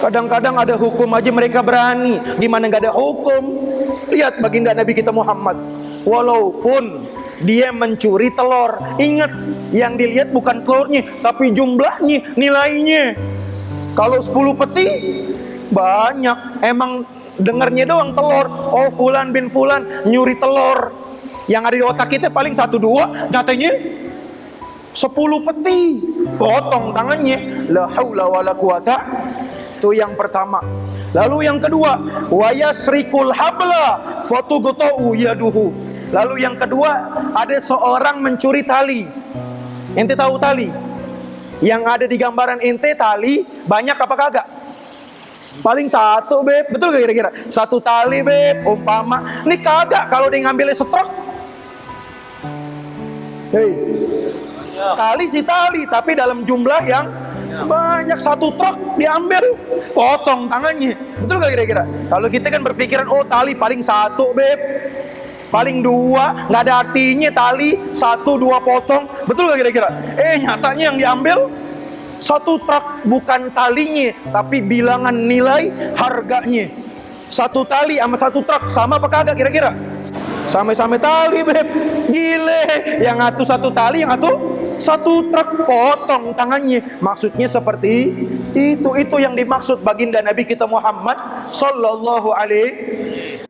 Kadang-kadang ada hukum aja mereka berani. Gimana nggak ada hukum? Lihat baginda Nabi kita Muhammad, walaupun dia mencuri telur, ingat yang dilihat bukan telurnya, tapi jumlahnya, nilainya. Kalau 10 peti banyak, emang dengarnya doang telur. Oh, fulan bin fulan nyuri telur. Yang ada di otak kita paling 1-2, nyatanya 10 peti. Potong tangannya. La haula wala quwata. Itu yang pertama. Lalu yang kedua, wa yasrikul habla fatuqta'u yaduhu. Lalu yang kedua, ada seorang mencuri tali. Ente tahu tali? Yang ada di gambaran ente tali banyak apa kagak? Paling satu, beb. Betul gak kira-kira? Satu tali, beb. Umpama ini kagak kalau dia ngambilnya setruk. Hei, tali si tali, tapi dalam jumlah yang banyak, satu truk diambil, potong tangannya. Betul gak kira-kira? Kalau kita kan berpikiran, oh tali paling satu, beb, paling 2, nggak ada artinya tali 1-2 potong. Betul gak kira-kira? Nyatanya yang diambil satu truk, bukan talinya, tapi bilangan nilai harganya. Satu tali sama satu truk sama apa kagak kira-kira? Sama-sama tali, beb. Gile, yang satu satu tali, yang satu truk, potong tangannya. Maksudnya seperti itu yang dimaksud baginda Nabi kita Muhammad sallallahu alaihi.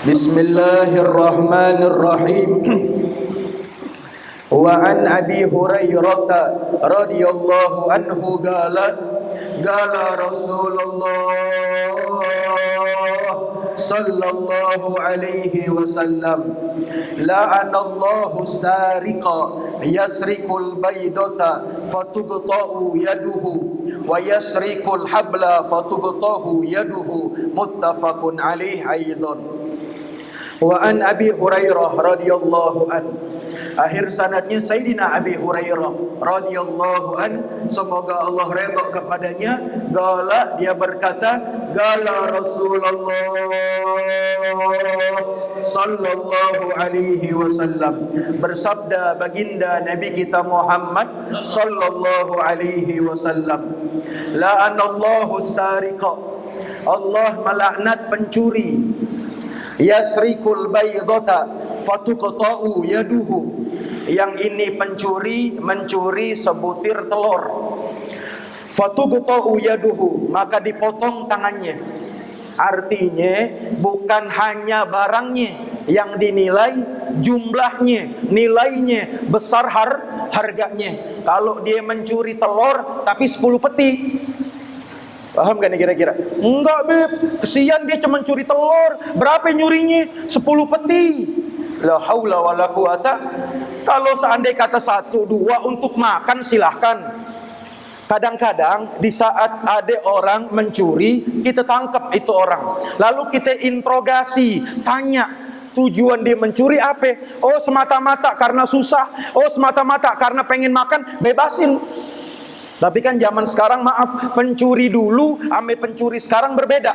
Bismillahirrahmanirrahim. Wa an Abi Hurairah radhiyallahu anhu qala Rasulullah sallallahu alaihi wasallam la'anallahu sariqa yasrikul baydata fatuqta'u yaduhu wa yasrikul habla fatuqta'u yaduhu, muttafaqun alaihi aidan. Wa an Abi Hurairah radhiyallahu an. Akhir sanadnya Sayyidina Abi Hurairah radhiyallahu an, semoga Allah redha kepadanya. Gala, dia berkata, gala Rasulullah sallallahu alaihi wasallam, bersabda baginda Nabi kita Muhammad sallallahu alaihi wasallam, la'anallahu sariqa, Allah melaknat pencuri, yasrikul baydata fatuqta'u yaduhu, yang ini mencuri sebutir telur, fatuqta'u yaduhu, maka dipotong tangannya. Artinya bukan hanya barangnya yang dinilai, jumlahnya, nilainya, besar harganya. Kalau dia mencuri telur tapi 10 peti, paham gak nih kira-kira? Enggak, beb, kesian dia cuma curi telur. Berapa nyurinya? 10 peti. La haula wala quwata. Kalau seandainya kata 1-2 untuk makan silahkan. Kadang-kadang di saat ada orang mencuri, kita tangkap itu orang, lalu kita interogasi, tanya tujuan dia mencuri apa? Oh, semata-mata karena susah. Oh, semata-mata karena pengen makan, bebasin. Tapi kan zaman sekarang, maaf, pencuri dulu sama pencuri sekarang berbeda.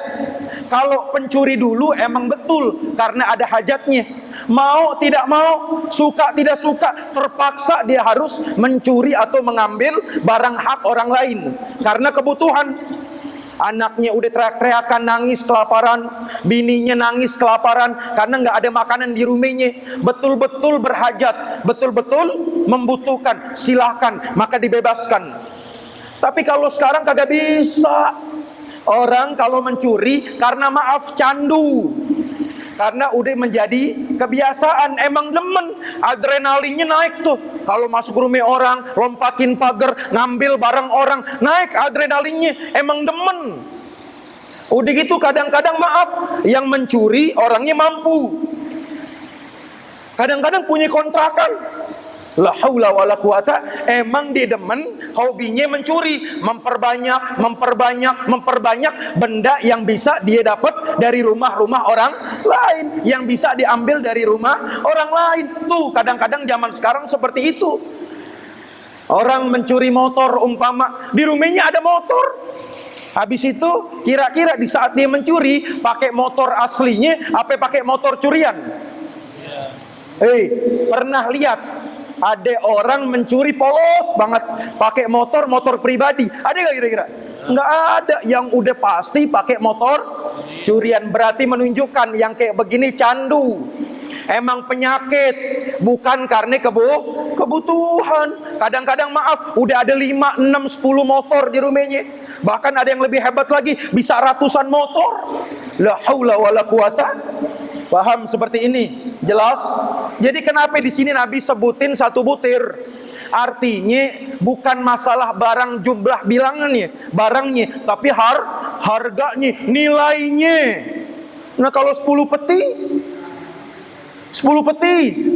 Kalau pencuri dulu emang betul karena ada hajatnya, mau tidak mau, suka tidak suka, terpaksa dia harus mencuri atau mengambil barang hak orang lain karena kebutuhan. Anaknya udah teriak-teriakan, nangis kelaparan, bininya nangis kelaparan karena nggak ada makanan di rumahnya, betul-betul berhajat, betul-betul membutuhkan, silahkan, maka dibebaskan. Tapi kalau sekarang kagak bisa. Orang kalau mencuri karena, maaf, candu, karena udah menjadi kebiasaan, emang demen, adrenalinnya naik tuh. Kalau masuk rumah orang, lompatin pagar, ngambil barang orang, naik adrenalinnya, emang demen. Udah gitu kadang-kadang, maaf, yang mencuri orangnya mampu, kadang-kadang punya kontrakan. La haula wala quwata, emang dia demen, hobinya mencuri, memperbanyak benda yang bisa dia dapat dari rumah-rumah orang lain, yang bisa diambil dari rumah orang lain. Tuh kadang-kadang zaman sekarang seperti itu. Orang mencuri motor, umpama di rumahnya ada motor, habis itu kira-kira di saat dia mencuri pakai motor aslinya apa pakai motor curian? Pernah lihat ada orang mencuri polos banget pakai motor pribadi? Ada nggak kira-kira? Nggak ada. Yang udah pasti pakai motor curian. Berarti menunjukkan yang kayak begini candu. Emang penyakit, bukan karena kebutuhan. Kadang-kadang maaf, udah ada 5, 6, 10 motor di rumahnya. Bahkan ada yang lebih hebat lagi, bisa ratusan motor. La haula wala quwata. Paham seperti ini? Jelas? Jadi kenapa di sini Nabi sebutin 1 butir? Artinya bukan masalah barang jumlah bilangannya, barangnya, tapi harganya, nilainya. Nah kalau 10 peti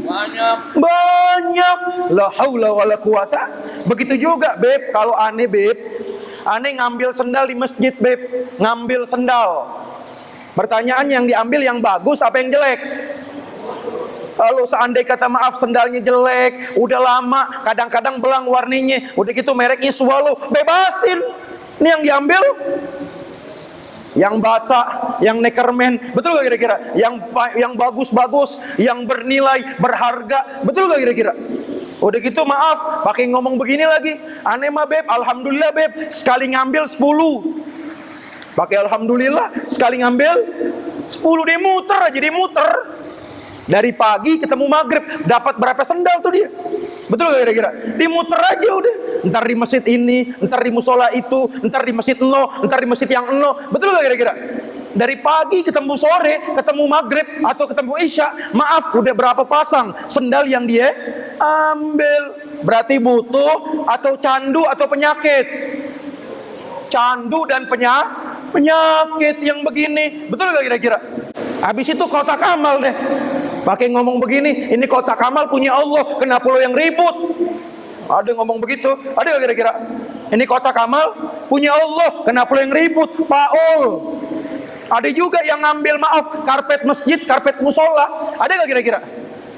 banyak. La haula wala quwata. Begitu juga beb, kalau aneh beb, aneh ngambil sendal di masjid beb, ngambil sendal. Pertanyaan, yang diambil yang bagus apa yang jelek? Kalau seandainya kata maaf sendalnya jelek, udah lama, kadang-kadang belang warnanya, udah gitu mereknya Swallow, bebasin. Ini yang diambil yang Bata, yang Neckerman, betul gak kira-kira? Yang bagus-bagus, yang bernilai, berharga, betul gak kira-kira? Udah gitu maaf, pakai ngomong begini lagi, aneh mah beb, alhamdulillah beb, sekali ngambil 10. Pakai alhamdulillah, sekali ngambil 10, dia muter aja, dia muter. Dari pagi ketemu maghrib, dapat berapa sendal tuh dia? Betul gak kira-kira? Dimuter aja udah. Ntar di masjid ini, ntar di musola itu, ntar di masjid ntar di masjid yang Betul gak kira-kira? Dari pagi ketemu sore, ketemu maghrib atau ketemu isya, maaf udah berapa pasang sendal yang dia ambil? Berarti butuh atau candu atau penyakit? Candu dan penyakit yang begini. Betul gak kira-kira? Habis itu kotak amal deh. Pakai ngomong begini, ini kotak amal punya Allah, kenapa lo yang ribut? Ada ngomong begitu, ada gak kira-kira? Ini kotak amal punya Allah, kenapa lo yang ribut? Paul. Ada juga yang ngambil maaf karpet masjid, karpet musola. Ada gak kira-kira?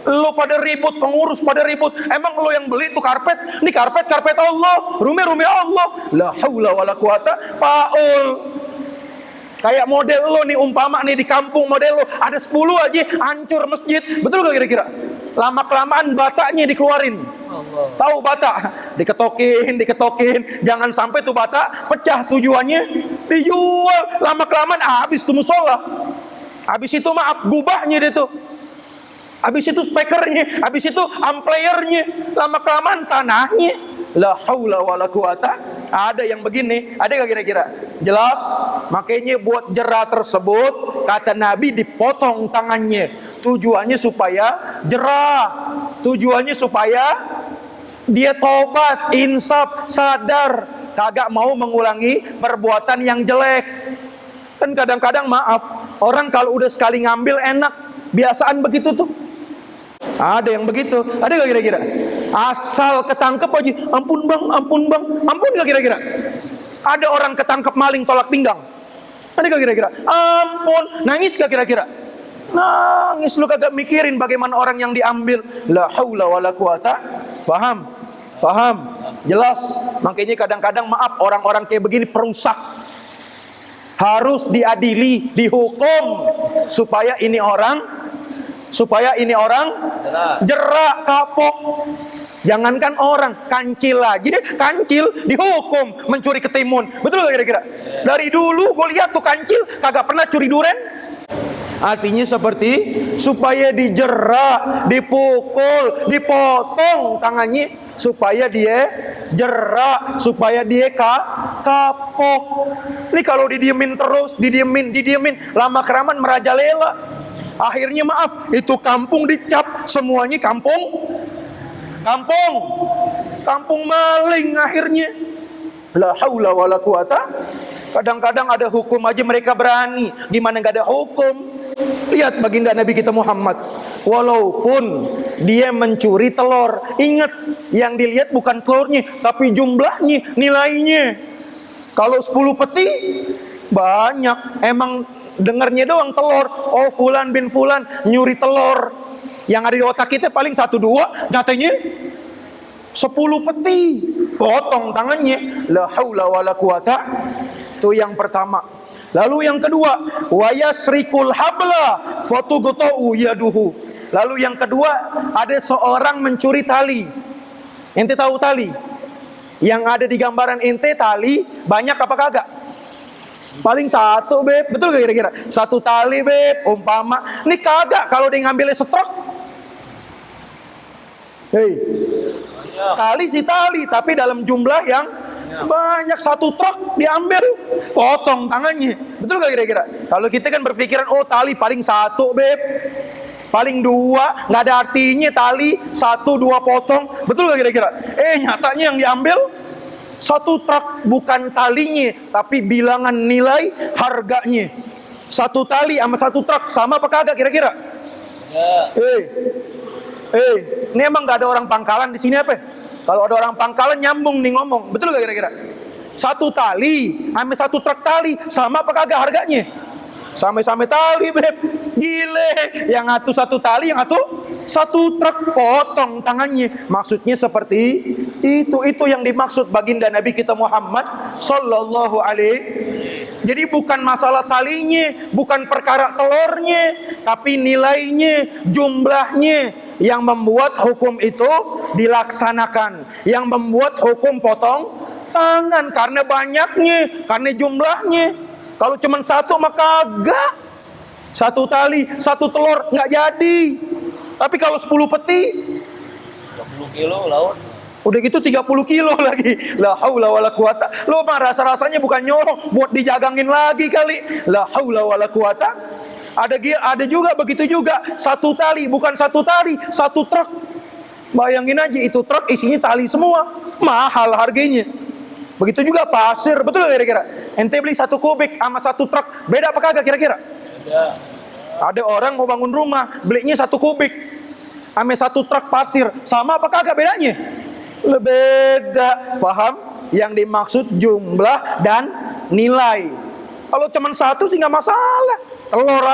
Lo pada ribut, pengurus pada ribut. Emang lo yang beli itu karpet? Ini karpet Allah, rumah Allah. La haula wala quwata. Paul. Kayak model lo nih, umpama nih di kampung model lo ada 10 aja hancur masjid. Betul gak kira-kira? Lama-kelamaan batanya dikeluarin. Tahu bata? Diketokin. Jangan sampai tuh bata pecah, tujuannya dijual. Lama-kelamaan habis tuh musola. Habis itu maaf gubahnya dia tuh. Habis itu speakernya, habis itu ampliernya. Lama-kelamaan tanahnya. La haula wala quwata. Ada yang begini, ada gak kira-kira? Jelas? Makanya buat jera tersebut, kata Nabi dipotong tangannya. Tujuannya supaya jerah. Tujuannya supaya dia tobat, insaf, sadar, kagak mau mengulangi perbuatan yang jelek. Kan kadang-kadang maaf, orang kalau udah sekali ngambil enak, biasaan begitu tuh. Ada yang begitu, ada gak kira-kira? Asal ketangkep aja, ampun bang, ampun gak kira-kira? Ada orang ketangkep maling tolak pinggang, ada gak kira-kira? Ampun, nangis gak kira-kira? Nangis, lu kagak mikirin bagaimana orang yang diambil. La haula wala quwata. Paham? Jelas. Makanya kadang-kadang maaf, orang-orang kayak begini perusak. Harus diadili, dihukum supaya ini orang jerak, kapok. Jangankan orang, kancil lagi, kancil dihukum mencuri ketimun. Betul gak kira-kira? Dari dulu gue lihat tuh kancil kagak pernah curi duren. Artinya seperti supaya dijerak, dipukul, dipotong tangannya supaya dia jerak, supaya dia kapok. Ini kalau didiemin terus, didiemin, lama-kelamaan merajalela. Akhirnya maaf, itu kampung dicap semuanya kampung maling akhirnya. La haula wala quwata. Kadang-kadang ada hukum aja mereka berani, gimana gak ada hukum? Lihat baginda Nabi kita Muhammad, walaupun dia mencuri telur, ingat yang dilihat bukan telurnya, tapi jumlahnya, nilainya. Kalau 10 peti banyak, emang dengarnya doang telur. Oh fulan bin fulan nyuri telur. Yang ada di otak kita paling 1-2, nyatanya 10 peti. Potong tangannya. La haula wala quwata. Itu yang pertama. Lalu yang kedua, wa yasrikul habla fatuqta'u yaduhu. Lalu yang kedua, ada seorang mencuri tali. Ente tahu tali? Yang ada di gambaran ente tali banyak apa kagak? Paling satu, beb. Betul gak kira-kira? Satu tali, beb. Umpama ini kagak kalau dia ngambilnya setruk. Hei. Tali si tali, tapi dalam jumlah yang banyak, satu truk diambil, potong tangannya. Betul gak kira-kira? Kalau kita kan berpikiran, oh tali paling satu, beb, paling dua, nggak ada artinya tali satu dua potong. Betul gak kira-kira? Nyatanya yang diambil satu truk, bukan talinya, tapi bilangan nilai harganya. Satu tali sama satu truk sama apa kagak kira-kira? Ini emang gak ada orang pangkalan di sini apa? Kalau ada orang pangkalan nyambung nih ngomong. Betul gak kira-kira? Satu tali sama satu truk tali sama apa kagak harganya? Sama-sama tali, beb. Gile. Yang satu satu tali, yang satu satu truk, potong tangannya. Maksudnya seperti itu yang dimaksud baginda Nabi kita Muhammad sallallahu alaihi. Jadi bukan masalah talinya, bukan perkara telurnya, tapi nilainya, jumlahnya yang membuat hukum itu dilaksanakan, yang membuat hukum potong tangan karena banyaknya, karena jumlahnya. Kalau cuma satu maka kagak. Satu tali, satu telur nggak jadi. Tapi kalau 10 peti 30 kilo laut. udah gitu 30 kilo lagi. La haula wala quwata. Lo mah rasa-rasanya bukan nyolong, buat dijagangin lagi kali. La haula wala quwata. Ada juga begitu juga. Satu tali, bukan satu tali, satu truk. Bayangin aja itu truk isinya tali semua. Mahal harganya. Begitu juga pasir. Betul gak kira-kira? Ente beli 1 kubik sama 1 truk, beda apa kagak kira-kira? Beda. Ada orang mau bangun rumah, belinya 1 kubik sama 1 truk pasir, sama apa kagak bedanya? Beda. Faham? Yang dimaksud jumlah dan nilai. Kalau cuma satu sih nggak masalah. Telur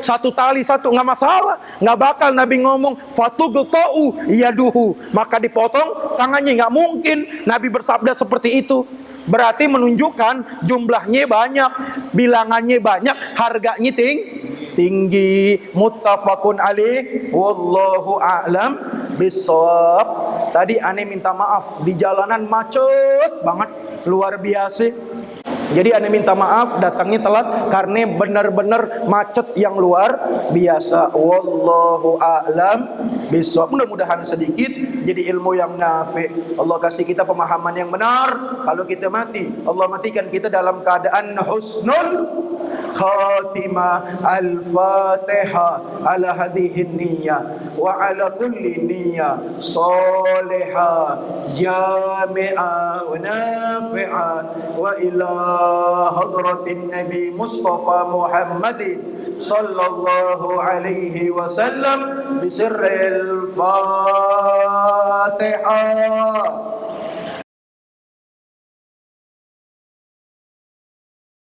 satu tali satu nggak masalah. Nggak bakal Nabi ngomong fatugta'u yaduhu, maka dipotong tangannya. Nggak mungkin Nabi bersabda seperti itu. Berarti menunjukkan jumlahnya banyak, bilangannya banyak, harganya tinggi. Muttafaqun alaih. Wallahu a'lam bissawab. Tadi aneh minta maaf, di jalanan macet banget, luar biasa. Jadi aneh minta maaf datangnya telat karena benar-benar macet yang luar biasa. Wallahu a'lam bissawab. Mudah-mudahan sedikit jadi ilmu yang nafi'. Allah kasih kita pemahaman yang benar. Kalau kita mati, Allah matikan kita dalam keadaan husnul khatimah. Al-Fatihah ala hadhihi niyyah wa ala kulli niyyah salihah jami'ah wa nafi'ah wa ila hadratin Nabi Mustafa Muhammadin sallallahu alaihi wasallam bisirril Fatihah.